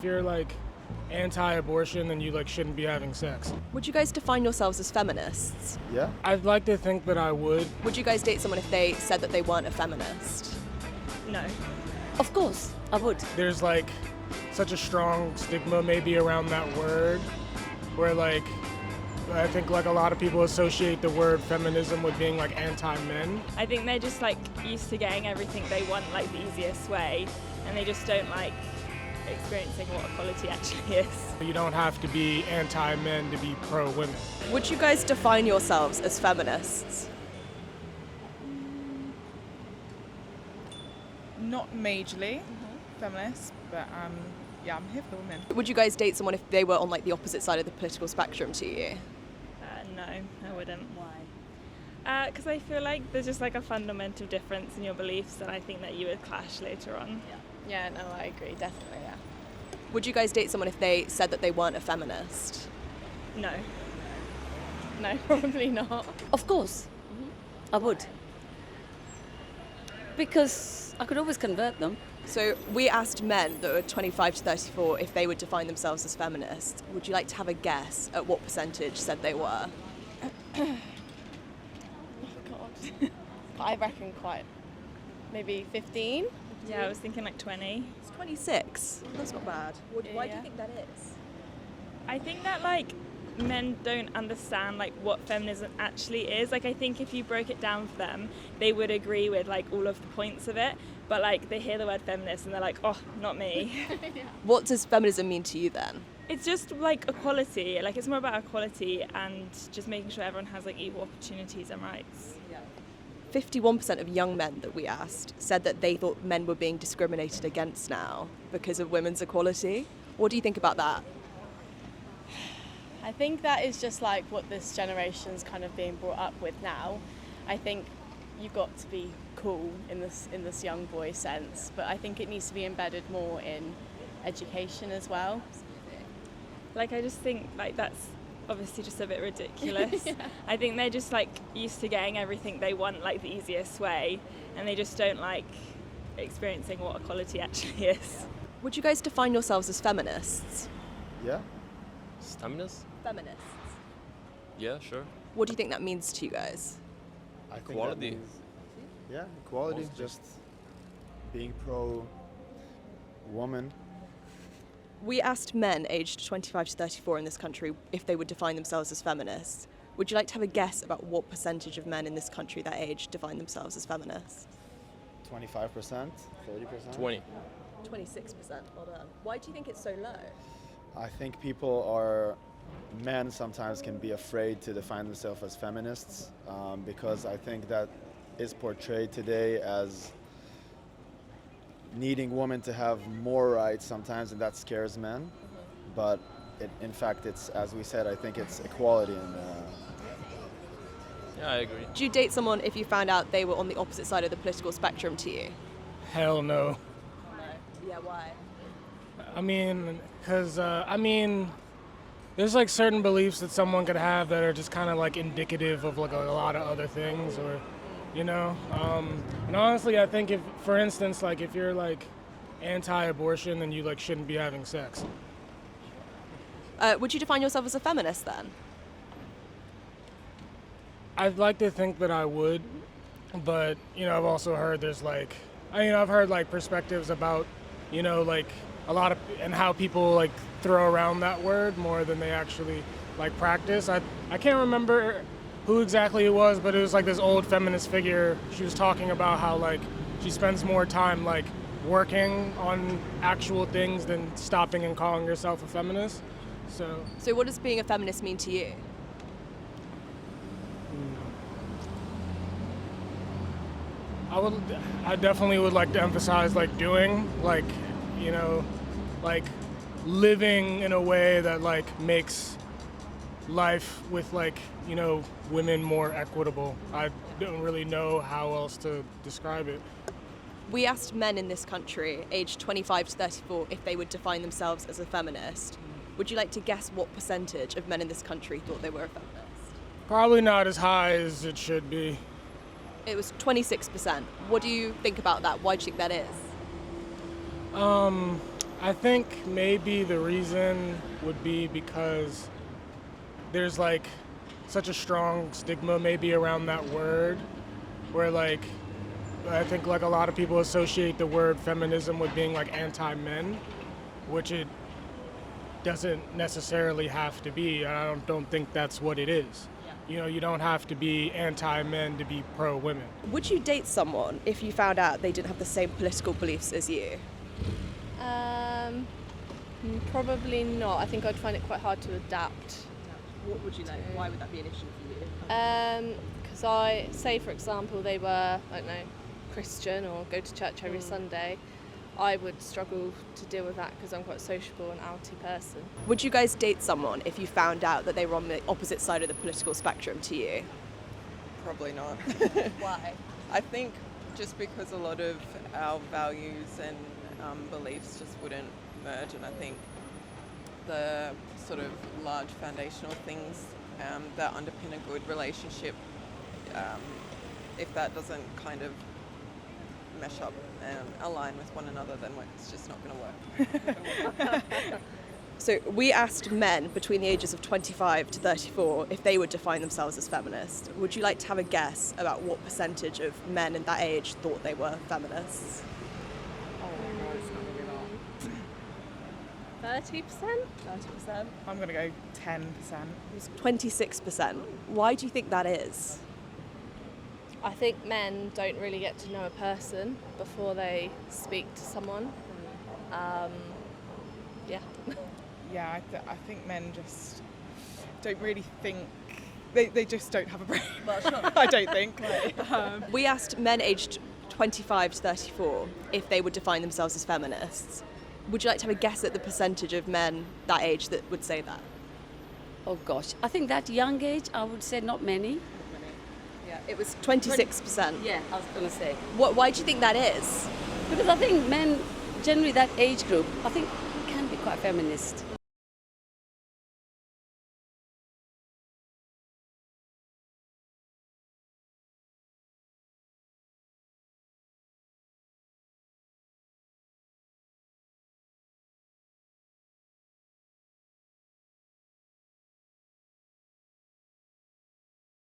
If you're like anti-abortion, then you like shouldn't be having sex. Would you guys define yourselves as feminists? Yeah. I'd like to think that I would. Would you guys date someone if they said that they weren't a feminist? No. Of course, I would. There's like such a strong stigma maybe around that word, where like I think like a lot of people associate the word feminism with being like anti-men. I think they're just like used to getting everything they want like the easiest way, and they just don't like experiencing what equality actually is. You don't have to be anti-men to be pro-women. Would you guys define yourselves as feminists? Not majorly feminist, but yeah, I'm here for the women. Would you guys date someone if they were on like the opposite side of the political spectrum to you? No, I wouldn't. Why? Because I feel like there's just like a fundamental difference in your beliefs, and I think that you would clash later on. Yeah, no, I agree, definitely, yeah. Would you guys date someone if they said that they weren't a feminist? No. No, probably not. Of course, I would. Because I could always convert them. So we asked men that were 25 to 34 if they would define themselves as feminists. Would you like to have a guess at what percentage said they were? Oh, God. I reckon quite, maybe 15? Yeah, I was thinking like 20. It's 26. That's not bad. Why do you Yeah. think that is? I think that like men don't understand like what feminism actually is. Like I think if you broke it down for them, they would agree with like all of the points of it. But like they hear the word feminist and they're like, oh, not me. What does feminism mean to you then? It's just like equality. Like it's more about equality and just making sure everyone has like equal opportunities and rights. 51% of young men that we asked said that they thought men were being discriminated against now because of women's equality. What do you think about that? I think that is just like what this generation's kind of being brought up with now. I think you've got to be cool in this young boy sense, but I think it needs to be embedded more in education as well. Like I just think like that's obviously just a bit ridiculous. Yeah. I think they're just like used to getting everything they want like the easiest way, and they just don't like experiencing what equality actually is. Would you guys define yourselves as feminists? Yeah. Feminists? Feminists. Yeah, sure. What do you think that means to you guys? I think that Equality. means- yeah, equality, Mostly. just being pro woman. We asked men aged 25 to 34 in this country if they would define themselves as feminists. Would you like to have a guess about what percentage of men in this country that age define themselves as feminists? 25%, 30%. 20. 26%, well done. Why do you think it's so low? I think men sometimes can be afraid to define themselves as feminists because I think that is portrayed today as needing women to have more rights sometimes, and that scares men. But in fact, it's, as we said, I think it's equality. And Yeah, I agree. Would you date someone if you found out they were on the opposite side of the political spectrum to you? Hell no. Yeah, why? I mean, because, there's like certain beliefs that someone could have that are just kind of like indicative of like a lot of other things, or, you know. And honestly, I think if, for instance, like if you're like anti-abortion, then you like shouldn't be having sex. Would you define yourself as a feminist then? I'd like to think that I would, but, you know, I've also heard there's like, I've heard like perspectives about, you know, like a lot of, and how people like throw around that word more than they actually like practice. I can't remember who exactly it was, but it was like this old feminist figure. She was talking about how like she spends more time like working on actual things than stopping and calling herself a feminist. So what does being a feminist mean to you? I definitely would like to emphasize like doing, like, you know, like living in a way that like makes life with like, you know, women more equitable. I don't really know how else to describe it. We asked men in this country, aged 25 to 34, if they would define themselves as a feminist. Would you like to guess what percentage of men in this country thought they were a feminist? Probably not as high as it should be. It was 26%. What do you think about that? Why do you think that is? I think maybe the reason would be because there's like such a strong stigma maybe around that word, where like I think like a lot of people associate the word feminism with being like anti-men, which it doesn't necessarily have to be. I don't think that's what it is. You know, you don't have to be anti-men to be pro-women. Would you date someone if you found out they didn't have the same political beliefs as you? Probably not. I think I'd find it quite hard to adapt. What would you like? Why would that be an issue for you? Because I say, for example, they were, I don't know, Christian or go to church every Sunday, I would struggle to deal with that because I'm quite a sociable and outy person. Would you guys date someone if you found out that they were on the opposite side of the political spectrum to you? Probably not. Why? I think just because a lot of our values and beliefs just wouldn't merge, and I think the sort of large foundational things that underpin a good relationship, if that doesn't kind of mesh up and align with one another, then it's just not going to work. So we asked men between the ages of 25 to 34 if they would define themselves as feminist. Would you like to have a guess about what percentage of men in that age thought they were feminists? 30%? 30%. I'm going to go 10%. It's 26%. Why do you think that is? I think men don't really get to know a person before they speak to someone. Yeah. Yeah, I think men just don't really think, they just don't have a brain. Well, sure. I don't think. We asked men aged 25 to 34 if they would define themselves as feminists. Would you like to have a guess at the percentage of men that age that would say that? Oh gosh, I think that young age, I would say not many. Yeah, it was 26%. Yeah, I was going to say. Why do you think that is? Because I think men, generally that age group, I think can be quite feminist.